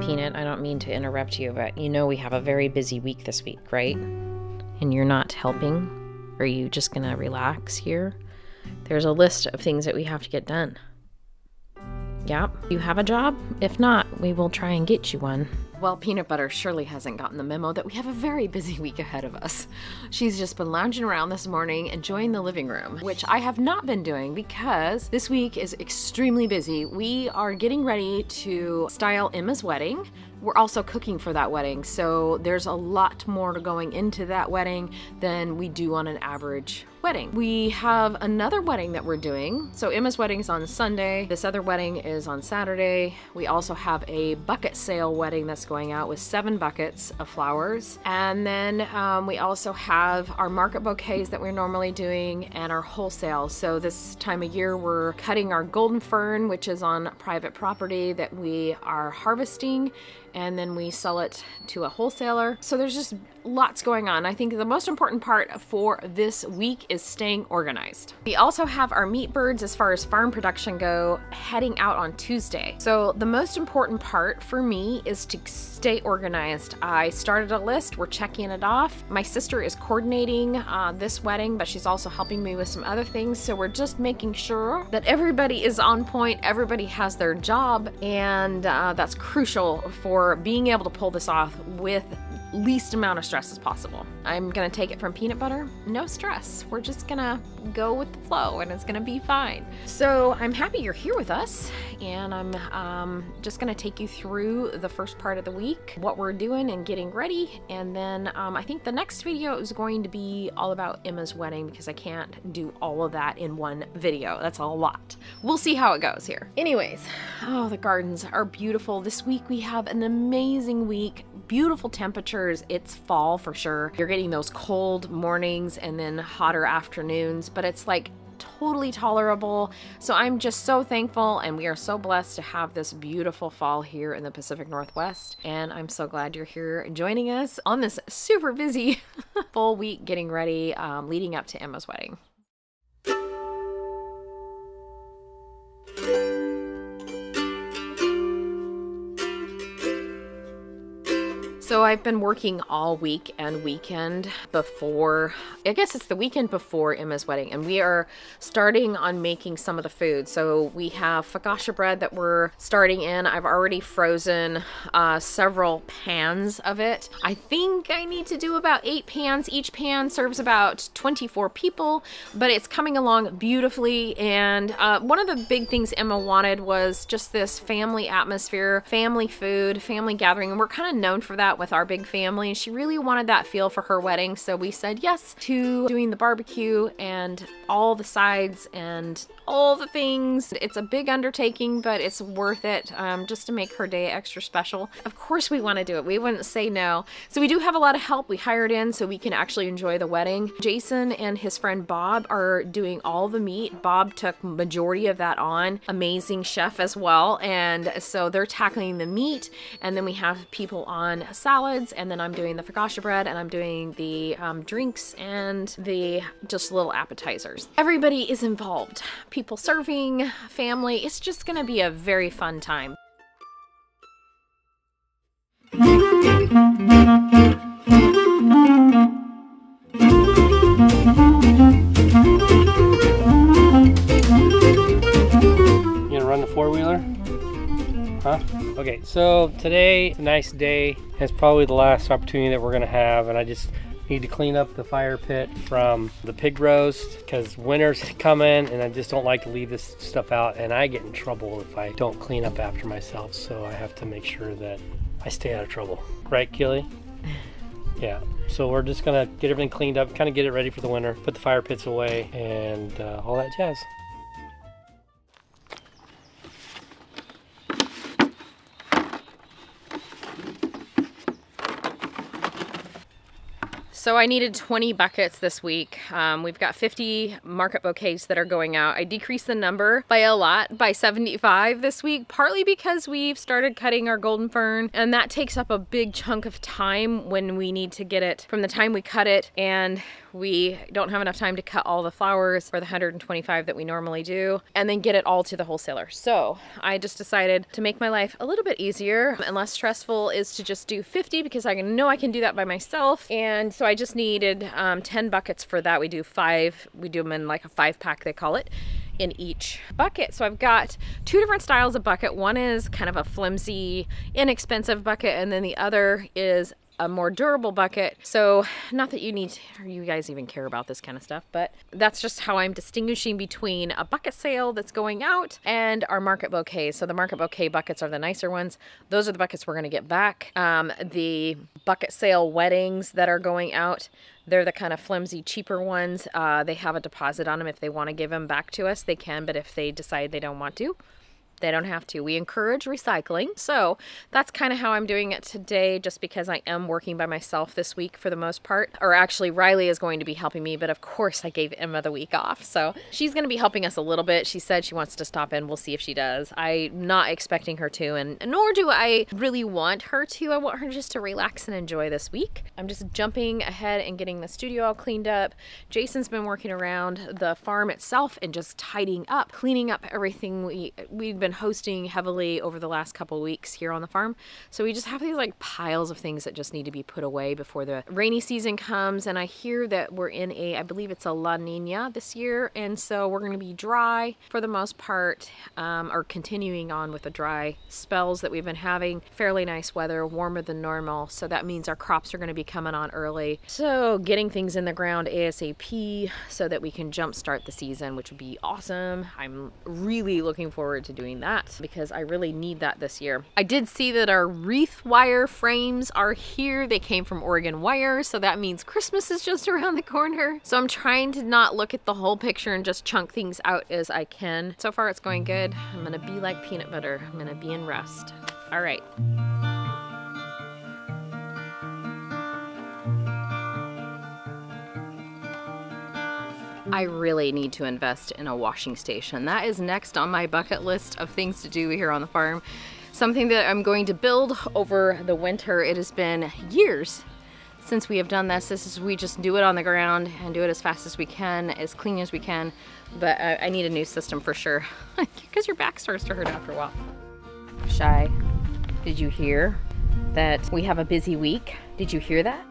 Peanut, I don't mean to interrupt you, but you know we have a very busy week this week, right? And you're not helping? Are you just gonna relax here? There's a list of things that we have to get done. Yep. You have a job? If not, we will try and get you one. Well, Peanut Butter surely hasn't gotten the memo that we have a very busy week ahead of us. She's just been lounging around this morning, enjoying the living room, which I have not been doing because this week is extremely busy. We are getting ready to style Emma's wedding. We're also cooking for that wedding, so there's a lot more going into that wedding than we do on an average wedding. We have another wedding that we're doing. So Emma's wedding is on Sunday. This other wedding is on Saturday. We also have a bucket sale wedding that's going out with 7 buckets of flowers. And then we also have our market bouquets that we're normally doing and our wholesale. So this time of year, we're cutting our golden fern, which is on private property that we are harvesting, and then we sell it to a wholesaler. So there's just lots going on. I think the most important part for this week is staying organized. We also have our meat birds as far as farm production go heading out on Tuesday. So the most important part for me is to stay organized. I started a list, we're checking it off. My sister is coordinating this wedding, but she's also helping me with some other things. So we're just making sure that everybody is on point, everybody has their job, and that's crucial for being able to pull this off with least amount of stress as possible. I'm gonna take it from Peanut Butter, no stress. We're just gonna go with the flow and it's gonna be fine. So I'm happy you're here with us, and I'm just gonna take you through the first part of the week, what we're doing and getting ready, and then I think the next video is going to be all about Emma's wedding because I can't do all of that in one video. That's a lot. We'll see how it goes here. Anyways, oh, the gardens are beautiful. This week we have an amazing week, beautiful temperatures. It's fall for sure. You're getting those cold mornings and then hotter afternoons, but it's like totally tolerable. So I'm just so thankful, and we are so blessed to have this beautiful fall here in the Pacific Northwest. And I'm so glad you're here joining us on this super busy full week getting ready, leading up to Emma's wedding. So I've been working all week and weekend before, I guess it's the weekend before Emma's wedding, and we are starting on making some of the food. So we have focaccia bread that we're starting in. I've already frozen several pans of it. I think I need to do about 8 pans. Each pan serves about 24 people, but it's coming along beautifully. And one of the big things Emma wanted was just this family atmosphere, family food, family gathering, and we're kind of known for that with our big family, and she really wanted that feel for her wedding, so we said yes to doing the barbecue and all the sides and all the things. It's a big undertaking, but it's worth it just to make her day extra special. Of course we want to do it. We wouldn't say no. So we do have a lot of help we hired in so we can actually enjoy the wedding. Jason and his friend Bob are doing all the meat. Bob took majority of that on. Amazing chef as well, and so they're tackling the meat, and then we have people on salads, and then I'm doing the focaccia bread, and I'm doing the drinks and the just little appetizers. Everybody is involved. People serving, family. It's just gonna be a very fun time. You gonna run the four-wheeler? Huh? Okay, so today, a nice day. It's probably the last opportunity that we're gonna have, and I just need to clean up the fire pit from the pig roast because winter's coming and I just don't like to leave this stuff out, and I get in trouble if I don't clean up after myself, so I have to make sure that I stay out of trouble. Right, Keely? Yeah, so we're just gonna get everything cleaned up, kind of get it ready for the winter, put the fire pits away, and all that jazz. So I needed 20 buckets this week. We've got 50 market bouquets that are going out. I decreased the number by a lot, by 75 this week, partly because we've started cutting our golden fern, and that takes up a big chunk of time when we need to get it from the time we cut it, and we don't have enough time to cut all the flowers for the 125 that we normally do, and then get it all to the wholesaler. So I just decided to make my life a little bit easier and less stressful is to just do 50, because I know I can do that by myself. And so I just needed 10 buckets for that. We do 5, we do them in like a 5-pack, they call it, in each bucket. So I've got 2 different styles of bucket. One is kind of a flimsy, inexpensive bucket, and then the other is a more durable bucket. So not that you need to, or you guys even care about this kind of stuff, but that's just how I'm distinguishing between a bucket sale that's going out and our market bouquets. So the market bouquet buckets are the nicer ones. Those are the buckets we're going to get back. The bucket sale weddings that are going out, they're the kind of flimsy, cheaper ones. They have a deposit on them. If they want to give them back to us, they can, but if they decide they don't want to, they don't have to. We encourage recycling. So that's kind of how I'm doing it today, just because I am working by myself this week for the most part. Or actually, Riley is going to be helping me, but of course I gave Emma the week off. So she's going to be helping us a little bit. She said she wants to stop in. We'll see if she does. I'm not expecting her to, and nor do I really want her to. I want her just to relax and enjoy this week. I'm just jumping ahead and getting the studio all cleaned up. Jason's been working around the farm itself and just tidying up, cleaning up everything we've been hosting heavily over the last couple weeks here on the farm. So we just have these like piles of things that just need to be put away before the rainy season comes. And I hear that we're in I believe it's a La Nina this year. And so we're going to be dry for the most part, or continuing on with the dry spells that we've been having. Fairly nice weather, warmer than normal. So that means our crops are going to be coming on early. So getting things in the ground ASAP so that we can jumpstart the season, which would be awesome. I'm really looking forward to doing that because I really need that this year. I did see that our wreath wire frames are here. They came from Oregon Wire, so that means Christmas is just around the corner. So I'm trying to not look at the whole picture and just chunk things out as I can. So far it's going good. I'm gonna be like peanut butter. I'm gonna be in rest. All right. I really need to invest in a washing station. That is next on my bucket list of things to do here on the farm. Something that I'm going to build over the winter. It has been years since we have done this. We just do it on the ground and do it as fast as we can, as clean as we can. But I need a new system for sure, because your back starts to hurt after a while. Shy, did you hear that we have a busy week? Did you hear that?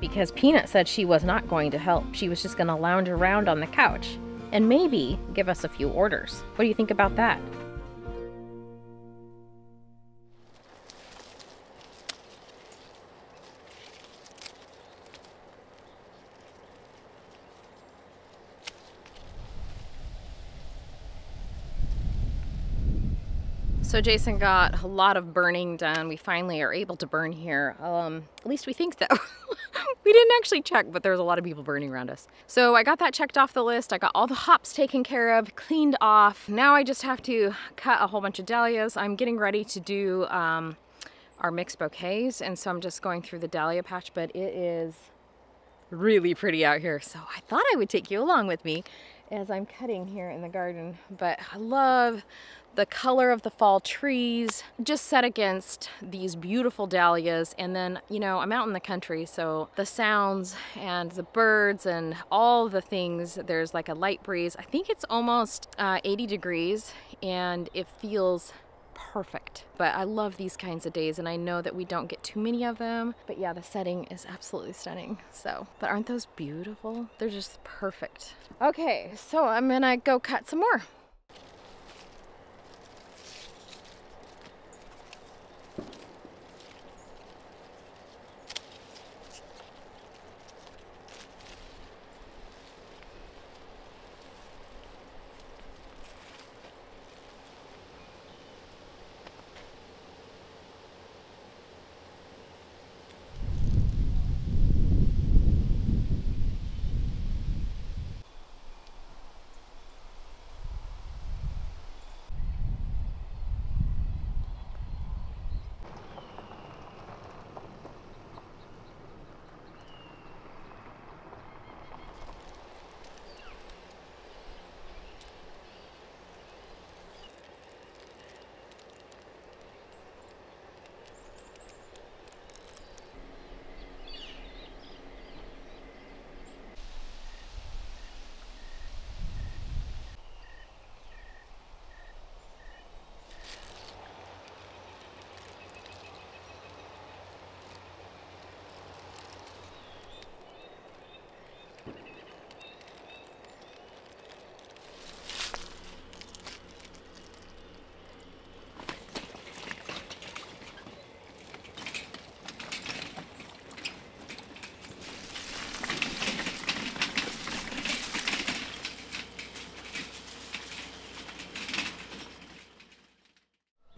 Because Peanut said she was not going to help. She was just going to lounge around on the couch and maybe give us a few orders. What do you think about that? So Jason got a lot of burning done. We finally are able to burn here. At least we think so. We didn't actually check, but there's a lot of people burning around us. So I got that checked off the list. I got all the hops taken care of, cleaned off. Now I just have to cut a whole bunch of dahlias. I'm getting ready to do our mixed bouquets, and so I'm just going through the dahlia patch, but it is really pretty out here. So I thought I would take you along with me as I'm cutting here in the garden. But I love the color of the fall trees just set against these beautiful dahlias. And then, you know, I'm out in the country, so the sounds and the birds and all the things, there's like a light breeze. I think it's almost 80 degrees and it feels perfect. But I love these kinds of days, and I know that we don't get too many of them. But yeah, the setting is absolutely stunning. So, but aren't those beautiful? They're just perfect. Okay, so I'm gonna go cut some more.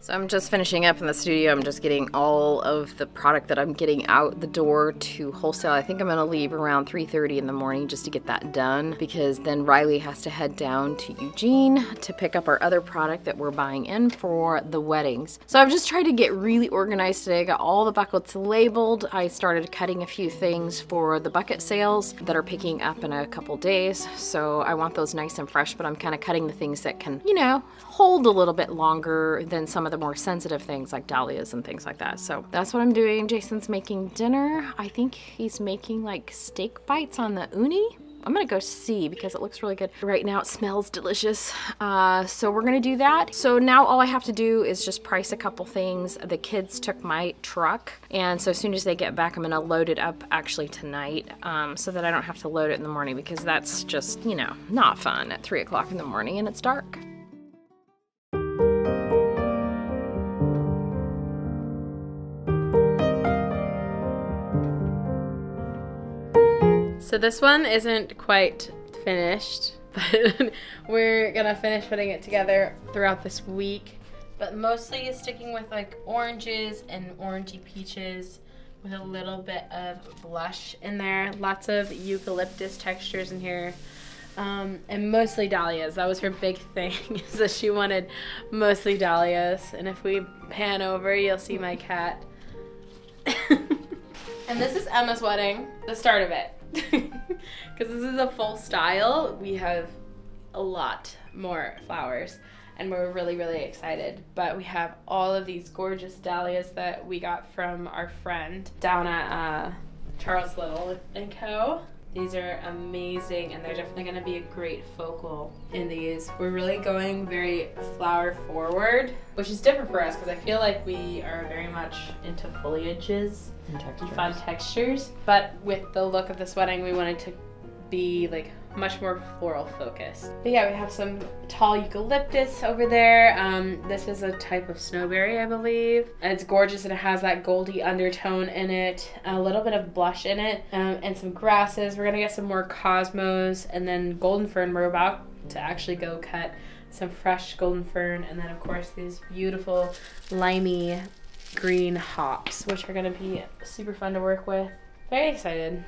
So I'm just finishing up in the studio. I'm just getting all of the product that I'm getting out the door to wholesale. I think I'm gonna leave around 3:30 in the morning just to get that done, because then Riley has to head down to Eugene to pick up our other product that we're buying in for the weddings. So I've just tried to get really organized today. I got all the buckets labeled. I started cutting a few things for the bucket sales that are picking up in a couple days. So I want those nice and fresh, but I'm kind of cutting the things that can, you know, hold a little bit longer than some of the more sensitive things like dahlias and things like that. So that's what I'm doing. Jason's making dinner. I think he's making like steak bites on the uni. I'm gonna go see because it looks really good. Right now it smells delicious. So we're gonna do that. So now all I have to do is just price a couple things. The kids took my truck, and so as soon as they get back, I'm gonna load it up actually tonight, so that I don't have to load it in the morning, because that's just, you know, not fun at 3 o'clock in the morning and it's dark. So this one isn't quite finished, but we're gonna finish putting it together throughout this week. But mostly is sticking with like oranges and orangey peaches with a little bit of blush in there. Lots of eucalyptus textures in here. And mostly dahlias. That was her big thing, is that she wanted mostly dahlias. And if we pan over, you'll see my cat. And this is Emma's wedding, the start of it. Because this is a full style. We have a lot more flowers and we're really, really excited. But we have all of these gorgeous dahlias that we got from our friend down at Charles Little & Co. These are amazing, and they're definitely going to be a great focal in these. We're really going very flower forward, which is different for us because I feel like we are very much into foliages and fun textures. But with the look of this wedding, we wanted to be like much more floral focused. But yeah, we have some tall eucalyptus over there. This is a type of snowberry, I believe. And it's gorgeous, and it has that goldy undertone in it, a little bit of blush in it, and some grasses. We're gonna get some more cosmos, and then golden fern. We're about to actually go cut some fresh golden fern, and then of course these beautiful limey green hops, which are gonna be super fun to work with. Very excited.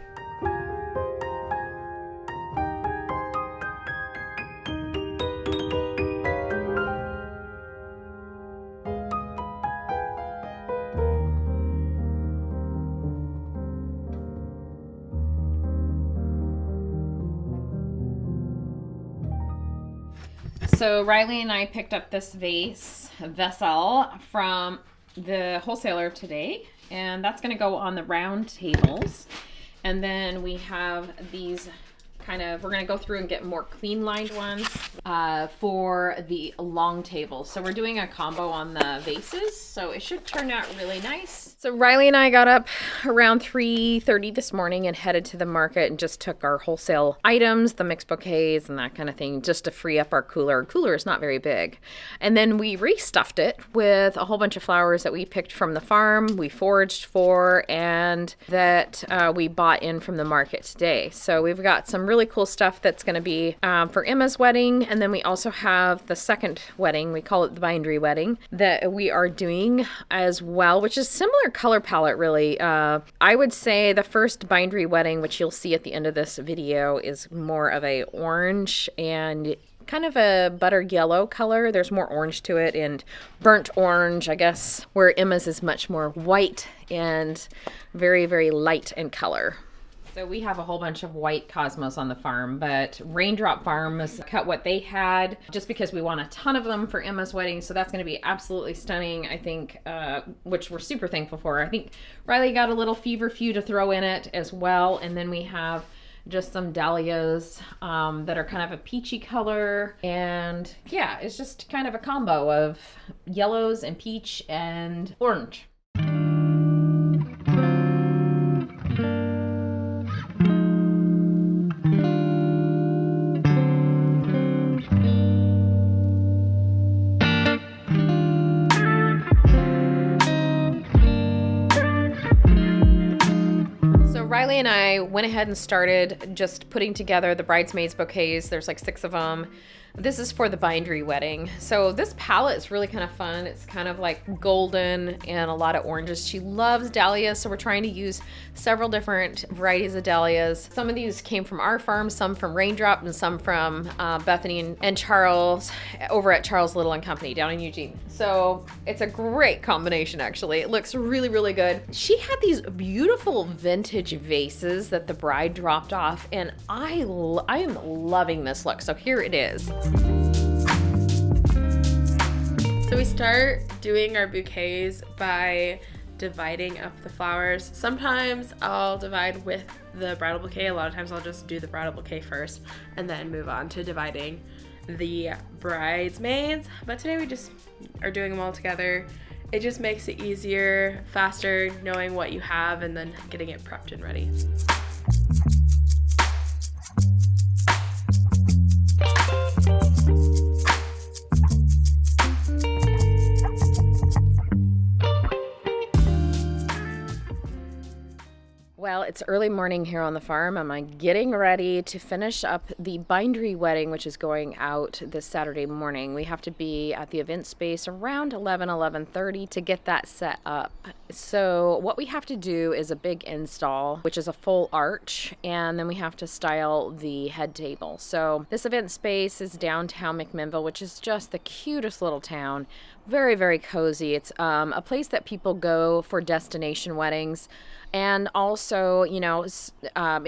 So Riley and I picked up this vessel from the wholesaler today, and that's going to go on the round tables. And then we have these we're going to go through and get more clean lined ones for the long tables. So we're doing a combo on the vases, so it should turn out really nice. So Riley and I got up around 3:30 this morning and headed to the market and just took our wholesale items, the mixed bouquets and that kind of thing, just to free up our cooler. Our cooler is not very big. And then we restuffed it with a whole bunch of flowers that we picked from the farm, we foraged for, and that we bought in from the market today. So we've got some really cool stuff that's going to be for Emma's wedding, and then we also have the second wedding, we call it the bindery wedding, that we are doing as well, which is similar color palette really. I would say the first bindery wedding, which you'll see at the end of this video, is more of a orange and kind of a buttered yellow color. There's more orange to it, and burnt orange, I guess, where Emma's is much more white and very, very light in color. So we have a whole bunch of white cosmos on the farm, but Raindrop Farms cut what they had just because we want a ton of them for Emma's wedding. So that's going to be absolutely stunning, I think, which we're super thankful for. I think Riley got a little feverfew to throw in it as well. And then we have just some dahlias that are kind of a peachy color. And yeah, it's just kind of a combo of yellows and peach and orange. Riley and I went ahead and started just putting together the bridesmaids bouquets. There's like 6 of them. This is for the bindery wedding. So this palette is really kind of fun. It's kind of like golden and a lot of oranges. She loves dahlias, so we're trying to use several different varieties of dahlias. Some of these came from our farm, some from Raindrop, and some from Bethany and Charles over at Charles Little and Company down in Eugene. So it's a great combination, actually. It looks really, really good. She had these beautiful vintage vases that the bride dropped off, and I am loving this look. So here it is. So we start doing our bouquets by dividing up the flowers. Sometimes I'll divide with the bridal bouquet. A lot of times I'll just do the bridal bouquet first and then move on to dividing the bridesmaids. But today we just are doing them all together. It just makes it easier, faster, knowing what you have and then getting it prepped and ready. Well, it's early morning here on the farm. I'm getting ready to finish up the bindery wedding, which is going out this Saturday morning. We have to be at the event space around 11:30 to get that set up. So what we have to do is a big install, which is a full arch, and then we have to style the head table. So this event space is downtown McMinnville, which is just the cutest little town. Very, very cozy. It's a place that people go for destination weddings. And also, you know,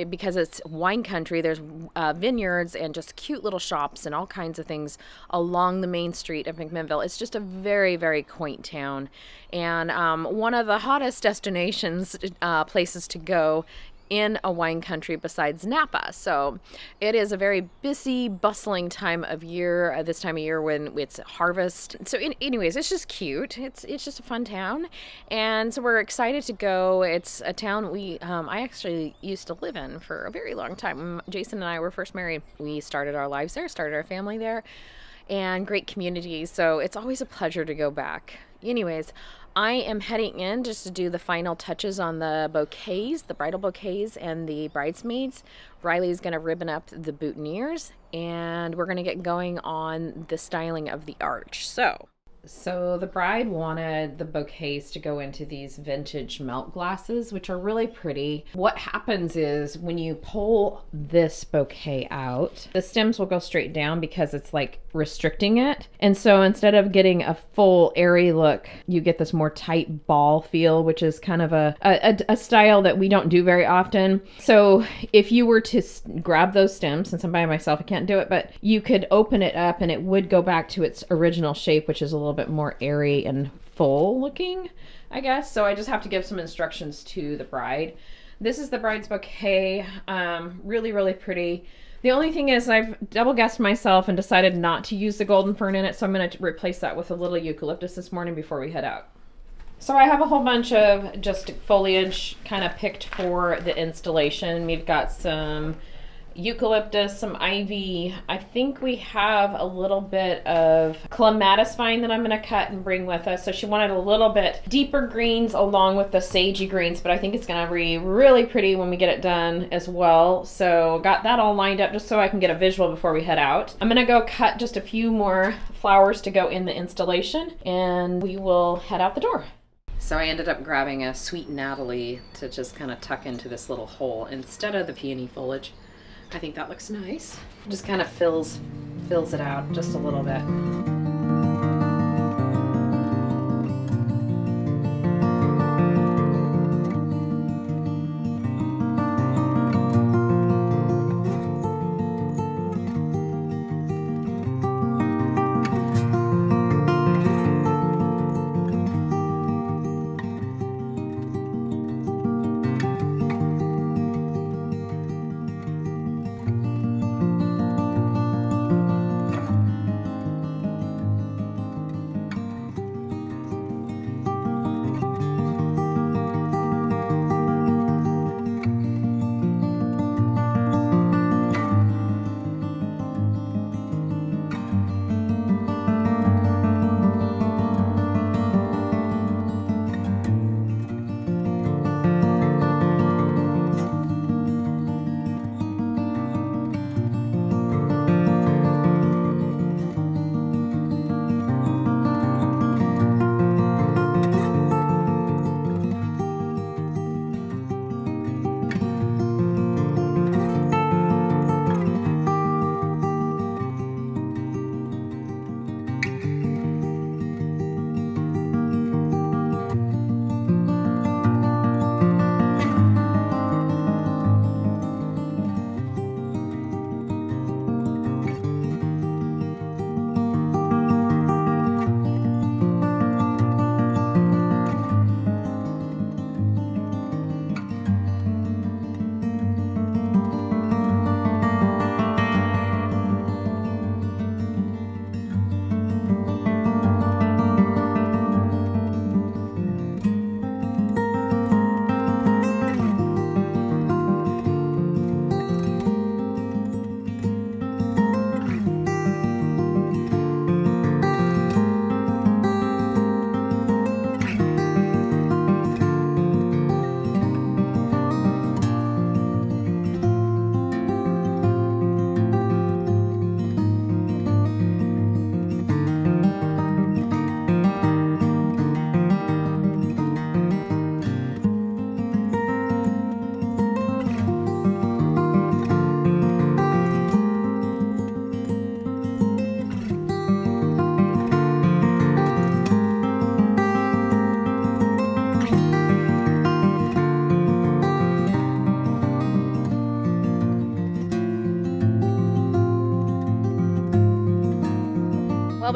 because it's wine country, there's vineyards and just cute little shops and all kinds of things along the main street of McMinnville. It's just a very, very quaint town. And one of the hottest destinations, places to go in a wine country besides Napa. So it is a very busy, bustling time of year, this time of year when it's harvest. So anyways, it's just cute. It's just a fun town. And so we're excited to go. It's a town I actually used to live in for a very long time. When Jason and I were first married, we started our lives there, started our family there, and great community. So it's always a pleasure to go back. Anyways, I am heading in just to do the final touches on the bouquets, the bridal bouquets and the bridesmaids. Riley's going to ribbon up the boutonnieres, and we're going to get going on the styling of the arch. So the bride wanted the bouquets to go into these vintage melt glasses, which are really pretty. What happens is when you pull this bouquet out, the stems will go straight down because it's like restricting it. And so instead of getting a full airy look, you get this more tight ball feel, which is kind of a style that we don't do very often. So if you were to grab those stems, since I'm by myself, I can't do it, but you could open it up and it would go back to its original shape, which is a little bit more airy and full looking, I guess. So I just have to give some instructions to the bride. This is the bride's bouquet. Really, really pretty. The only thing is I've double guessed myself and decided not to use the golden fern in it, so I'm going to replace that with a little eucalyptus this morning before we head out. So I have a whole bunch of just foliage kind of picked for the installation. We've got some eucalyptus, some ivy. I think we have a little bit of clematis vine that I'm going to cut and bring with us. So she wanted a little bit deeper greens along with the sagey greens, but I think it's going to be really pretty when we get it done as well. So got that all lined up just so I can get a visual before we head out. I'm going to go cut just a few more flowers to go in the installation, and we will head out the door. So I ended up grabbing a sweet Natalie to just kind of tuck into this little hole instead of the peony foliage. I think that looks nice. Just kind of fills it out just a little bit.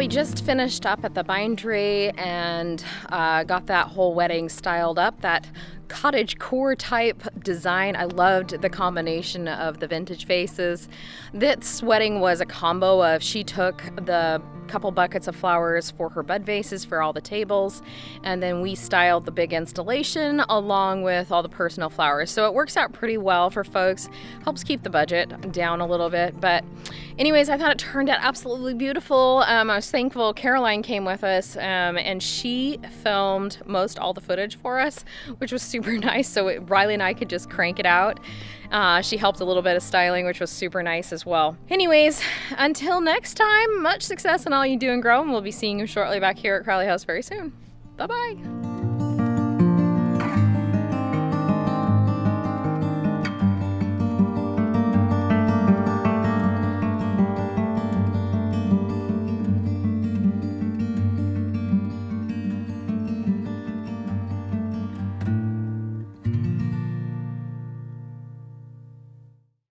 we just finished up at the bindery and got that whole wedding styled up. That cottage core type design. I loved the combination of the vintage vases. This wedding was a combo of, she took the couple buckets of flowers for her bud vases for all the tables, and then we styled the big installation along with all the personal flowers. So it works out pretty well for folks, helps keep the budget down a little bit. But anyways, I thought it turned out absolutely beautiful. I was thankful Caroline came with us, and she filmed most all the footage for us, which was super nice. So Riley and I could just crank it out. She helped a little bit of styling, which was super nice as well. Anyways, until next time, much success in all you do and grow, and we'll be seeing you shortly back here at Crowley House very soon. Bye-bye.